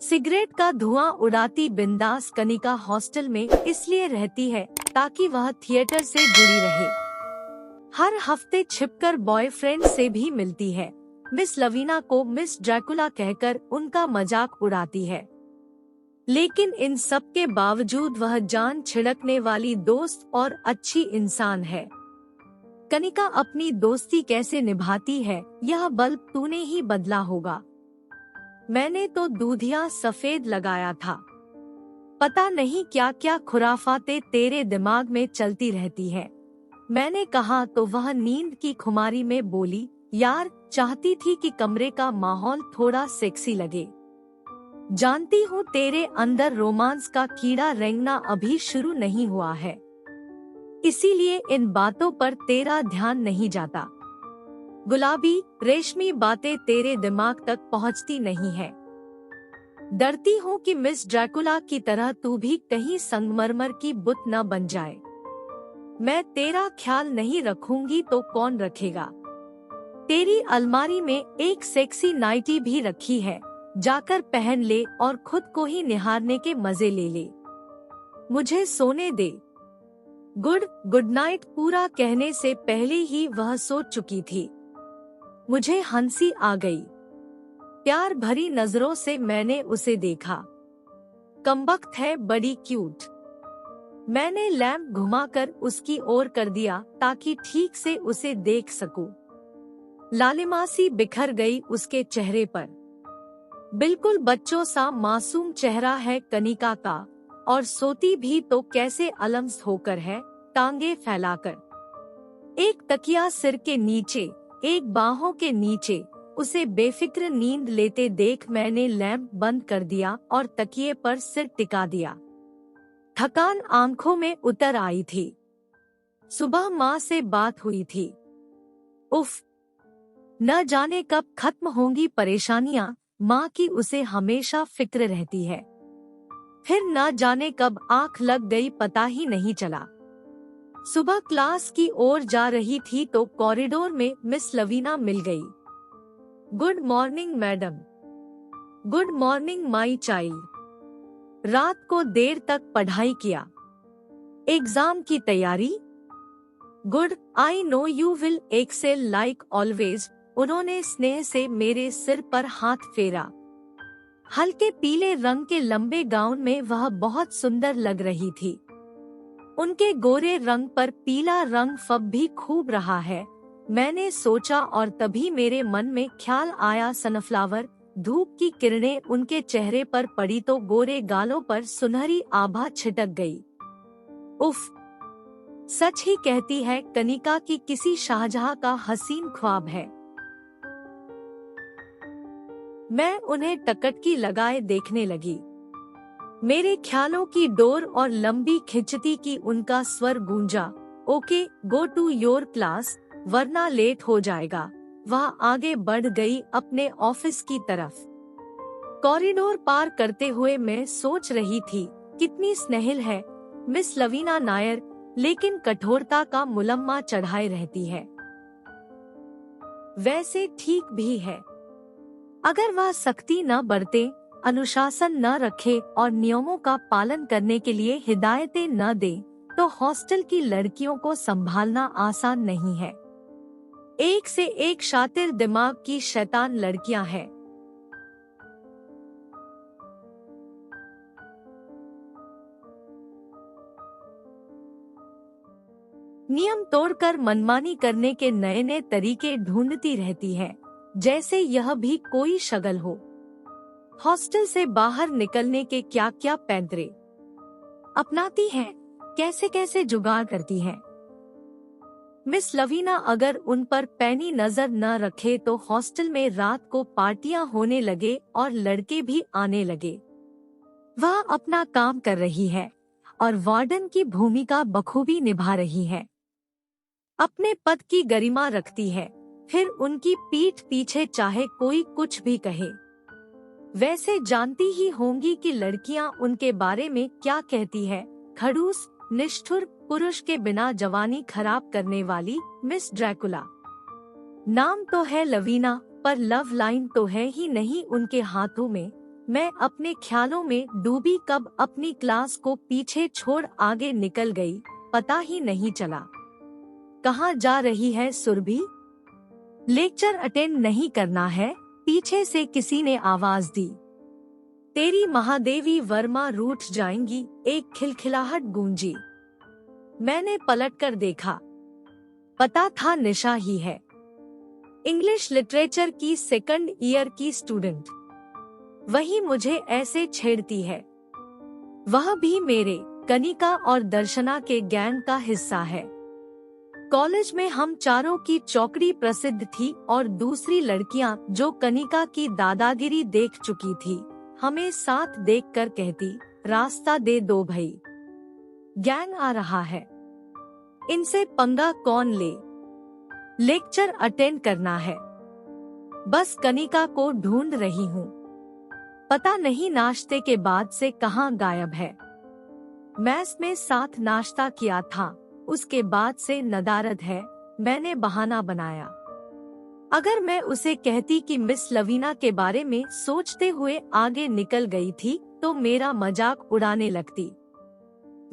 Cigarette का धुआं उड़ाती बिंदास कनिका हॉस्टल में इसलिए रहती है ताकि वह थिएटर से जुड़ी रहे। हर हफ्ते छिपकर बॉयफ्रेंड से भी मिलती है। मिस लवीना को मिस ड्रैकुला कहकर उनका मजाक उड़ाती है, लेकिन इन सब के बावजूद वह जान छिड़कने वाली दोस्त और अच्छी इंसान है। कनिका अपनी दोस्ती कैसे निभाती है, यह बल्ब तूने ही बदला होगा। मैंने तो दूधिया सफेद लगाया था। पता नहीं क्या क्या खुराफातें तेरे दिमाग में चलती रहती है। मैंने कहा तो वह नींद की खुमारी में बोली, यार चाहती थी कि कमरे का माहौल थोड़ा सेक्सी लगे। जानती हूँ तेरे अंदर रोमांस का कीड़ा रेंगना अभी शुरू नहीं हुआ है, इसीलिए इन बातों पर तेरा ध्यान नहीं जाता। गुलाबी रेशमी बातें तेरे दिमाग तक पहुँचती नहीं है। डरती हूँ कि मिस ड्रैकुला की तरह तू भी कहीं संगमरमर की बुत न बन जाए। मैं तेरा ख्याल नहीं रखूंगी तो कौन रखेगा। तेरी अलमारी में एक सेक्सी नाइटी भी रखी है, जाकर पहन ले और खुद को ही निहारने के मजे ले ले। मुझे सोने दे। गुड नाइट पूरा कहने से पहले ही वह सो चुकी थी। मुझे हंसी आ गई। प्यार भरी नजरों से मैंने उसे देखा। कमबख्त है, बड़ी क्यूट। मैंने लैंप घुमाकर उसकी ओर कर दिया ताकि ठीक से उसे देख सकूं। लालिमासी बिखर गई उसके चेहरे पर। बिल्कुल बच्चों सा मासूम चेहरा है कनिका का, और सोती भी तो कैसे अलम्स होकर है, टांगे फैलाकर। एक तकिया सिर के नीचे, एक बाहों के नीचे, उसे बेफिक्र नींद लेते देख मैंने लैंप बंद कर दिया और तकिए पर सिर टिका दिया। थकान आंखों में उतर आई थी। सुबह माँ से बात हुई थी। उफ, न जाने कब खत्म होंगी परेशानियां। माँ की उसे हमेशा फिक्र रहती है। फिर न जाने कब आंख लग गई, पता ही नहीं चला। सुबह क्लास की ओर जा रही थी तो कॉरिडोर में मिस लवीना मिल गई। Good morning madam. Good morning my child. रात को देर तक पढ़ाई किया? एग्जाम की तैयारी? Good, I know you will excel like always. उन्होंने स्नेह से मेरे सिर पर हाथ फेरा। हल्के पीले रंग के लंबे गाउन में वह बहुत सुंदर लग रही थी। उनके गोरे रंग पर पीला रंग फब भी खूब रहा है, मैंने सोचा, और तभी मेरे मन में ख्याल आया सनफ्लावर। धूप की किरणें उनके चेहरे पर पड़ी तो गोरे गालों पर सुनहरी आभा छिटक गई। उफ, सच ही कहती है कनिका की किसी शाहजहां का हसीन ख्वाब है। मैं उन्हें टकटकी लगाए देखने लगी। मेरे ख्यालों की डोर और लंबी खिंचती की उनका स्वर गूंजा। Okay, go to your class, वरना लेट हो जाएगा। वह आगे बढ़ गई अपने ऑफिस की तरफ। कॉरिडोर पार करते हुए मैं सोच रही थी, कितनी स्नेहिल है मिस लवीना नायर, लेकिन कठोरता का मुलम्मा चढ़ाए रहती है। वैसे ठीक भी है। अगर वह सख्ती न बरते, अनुशासन न रखे और नियमों का पालन करने के लिए हिदायतें न दे, तो हॉस्टल की लड़कियों को संभालना आसान नहीं है। एक से एक शातिर दिमाग की शैतान लड़कियां हैं। नियम तोड़कर मनमानी करने के नए नए तरीके ढूंढती रहती है, जैसे यह भी कोई शगल हो। हॉस्टल से बाहर निकलने के क्या क्या पैंतरे अपनाती है, कैसे कैसे जुगाड़ करती है। मिस लवीना अगर उन पर पैनी नजर न रखे तो हॉस्टल में रात को पार्टियां होने लगे और लड़के भी आने लगे। वह अपना काम कर रही है और वार्डन की भूमिका बखूबी निभा रही है। अपने पद की गरिमा रखती है, फिर उनकी पीठ पीछे चाहे कोई कुछ भी कहे। वैसे जानती ही होंगी कि लड़कियां उनके बारे में क्या कहती है। खड़ूस, निष्ठुर, पुरुष के बिना जवानी खराब करने वाली मिस ड्रैकुला। नाम तो है लवीना, पर लव लाइन तो है ही नहीं उनके हाथों में। मैं अपने ख्यालों में डूबी कब अपनी क्लास को पीछे छोड़ आगे निकल गई, पता ही नहीं चला। कहाँ जा रही है सुरभि? लेक्चर अटेंड नहीं करना है, पीछे से किसी ने आवाज दी। तेरी महादेवी वर्मा रूठ जाएंगी, एक खिलखिलाहट गूंजी। मैंने पलटकर देखा, पता था निशा ही है, इंग्लिश लिटरेचर की सेकंड ईयर की स्टूडेंट। वही मुझे ऐसे छेड़ती है। वह भी मेरे, कनिका और दर्शना के गैंग का हिस्सा है। कॉलेज में हम चारों की चौकड़ी प्रसिद्ध थी और दूसरी लड़कियां जो कनिका की दादागिरी देख चुकी थी, हमें साथ देखकर कहती, रास्ता दे दो भई, गैंग आ रहा है, इनसे पंगा कौन ले, लेक्चर अटेंड करना है। बस कनिका को ढूंढ रही हूँ, पता नहीं नाश्ते के बाद से कहाँ गायब है। मैस में साथ नाश्ता किया था, उसके बाद से नदारद है। मैंने बहाना बनाया, अगर मैं उसे कहती कि मिस लवीना के बारे में सोचते हुए आगे निकल गई थी तो मेरा मजाक उड़ाने लगती।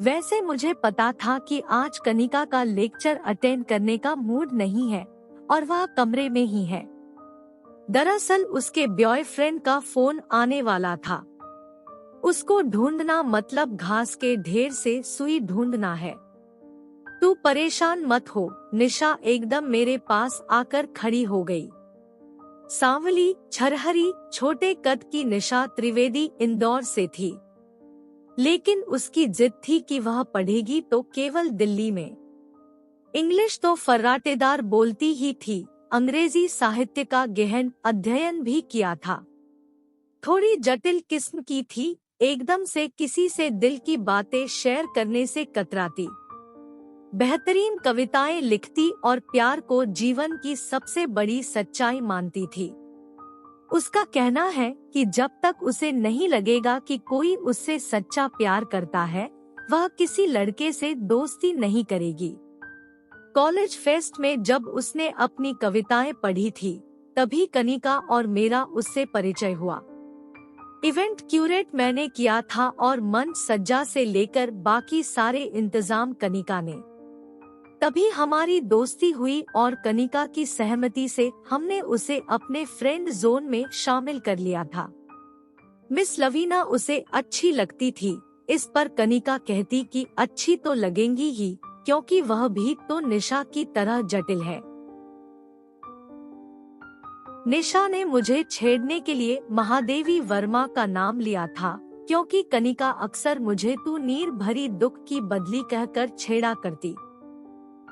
वैसे मुझे पता था कि आज कनिका का लेक्चर अटेंड करने का मूड नहीं है और वह कमरे में ही है। दरअसल उसके बॉयफ्रेंड का फोन आने वाला था। उसको ढूंढना मतलब घास के ढेर से सुई ढूंढना है। तू परेशान मत हो, निशा एकदम मेरे पास आकर खड़ी हो गई। सांवली, छरहरी, छोटे कद की निशा त्रिवेदी इंदौर से थी, लेकिन उसकी जिद थी कि वह पढ़ेगी तो केवल दिल्ली में। इंग्लिश तो फर्राटेदार बोलती ही थी, अंग्रेजी साहित्य का गहन अध्ययन भी किया था। थोड़ी जटिल किस्म की थी, एकदम से किसी से दिल की बातें शेयर करने से कतराती। बेहतरीन कविताएं लिखती और प्यार को जीवन की सबसे बड़ी सच्चाई मानती थी। उसका कहना है कि जब तक उसे नहीं लगेगा कि कोई उससे सच्चा प्यार करता है, वह किसी लड़के से दोस्ती नहीं करेगी। कॉलेज फेस्ट में जब उसने अपनी कविताएं पढ़ी थी, तभी कनिका और मेरा उससे परिचय हुआ। इवेंट क्यूरेट मैंने किया था और मंच सज्जा से लेकर बाकी सारे इंतजाम कनिका ने। तभी हमारी दोस्ती हुई और कनिका की सहमति से हमने उसे अपने फ्रेंड जोन में शामिल कर लिया था। मिस लवीना उसे अच्छी लगती थी, इस पर कनिका कहती कि अच्छी तो लगेंगी ही, क्योंकि वह भी तो निशा की तरह जटिल है। निशा ने मुझे छेड़ने के लिए महादेवी वर्मा का नाम लिया था, क्योंकि कनिका अक्सर मुझे तू नीर भरी दुख की बदली कहकर छेड़ा करती।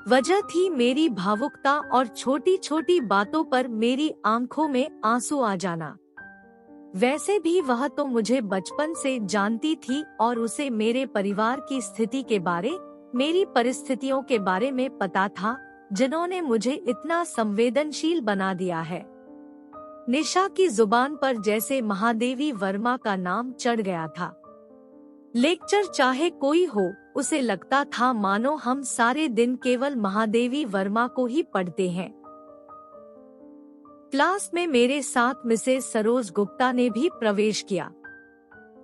वजह थी मेरी भावुकता और छोटी छोटी बातों पर मेरी आंखों में आंसू आ जाना। वैसे भी वह तो मुझे बचपन से जानती थी और उसे मेरे परिवार की स्थिति के बारे, मेरी परिस्थितियों के बारे में पता था, जिन्होंने मुझे इतना संवेदनशील बना दिया है। निशा की जुबान पर जैसे महादेवी वर्मा का नाम चढ़ गया था। लेक्चर चाहे कोई हो, उसे लगता था मानो हम सारे दिन केवल महादेवी वर्मा को ही पढ़ते हैं। क्लास में मेरे साथ मिसेस सरोज गुप्ता ने भी प्रवेश किया।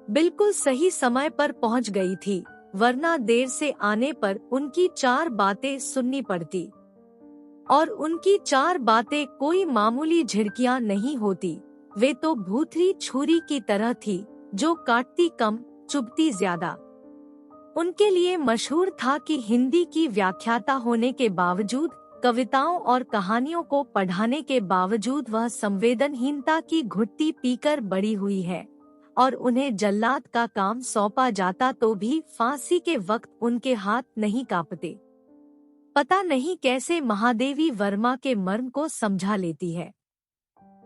बिल्कुल सही समय पर पहुंच गई थी, वरना देर से आने पर उनकी 4 बातें सुननी पड़ती। और उनकी 4 बातें कोई मामूली झिड़कियां नहीं होती, वे तो भूतरी छुरी की तरह थी, जो काटती कम, चुभती ज्यादा। उनके लिए मशहूर था कि हिंदी की व्याख्याता होने के बावजूद, कविताओं और कहानियों को पढ़ाने के बावजूद वह संवेदनहीनता की घुट्टी पीकर बड़ी हुई है, और उन्हें जल्लाद का काम सौंपा जाता तो भी फांसी के वक्त उनके हाथ नहीं कांपते। पता नहीं कैसे महादेवी वर्मा के मर्म को समझा लेती है।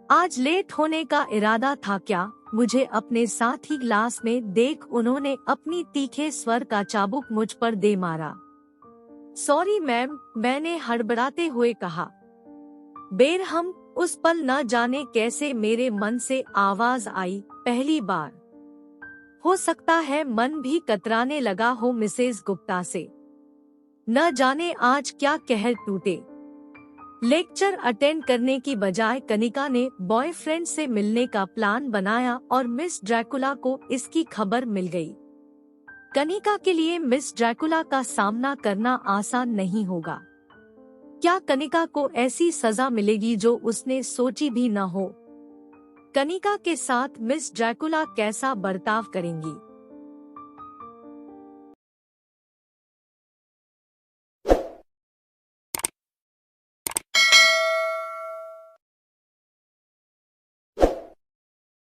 आज लेट होने का इरादा था क्या, मुझे अपने साथ ही क्लास में देख उन्होंने अपनी तीखे स्वर का चाबुक मुझ पर दे मारा। सॉरी मैम, मैंने हड़बड़ाते हुए कहा। बेरहम, उस पल न जाने कैसे मेरे मन से आवाज आई, पहली बार। हो सकता है मन भी कतराने लगा हो मिसेस गुप्ता से। न जाने आज क्या कहर टूटे। लेक्चर अटेंड करने की बजाय कनिका ने बॉयफ्रेंड से मिलने का प्लान बनाया और मिस ड्रैकुला को इसकी खबर मिल गई। कनिका के लिए मिस ड्रैकुला का सामना करना आसान नहीं होगा। क्या कनिका को ऐसी सजा मिलेगी जो उसने सोची भी न हो? कनिका के साथ मिस ड्रैकुला कैसा बर्ताव करेंगी?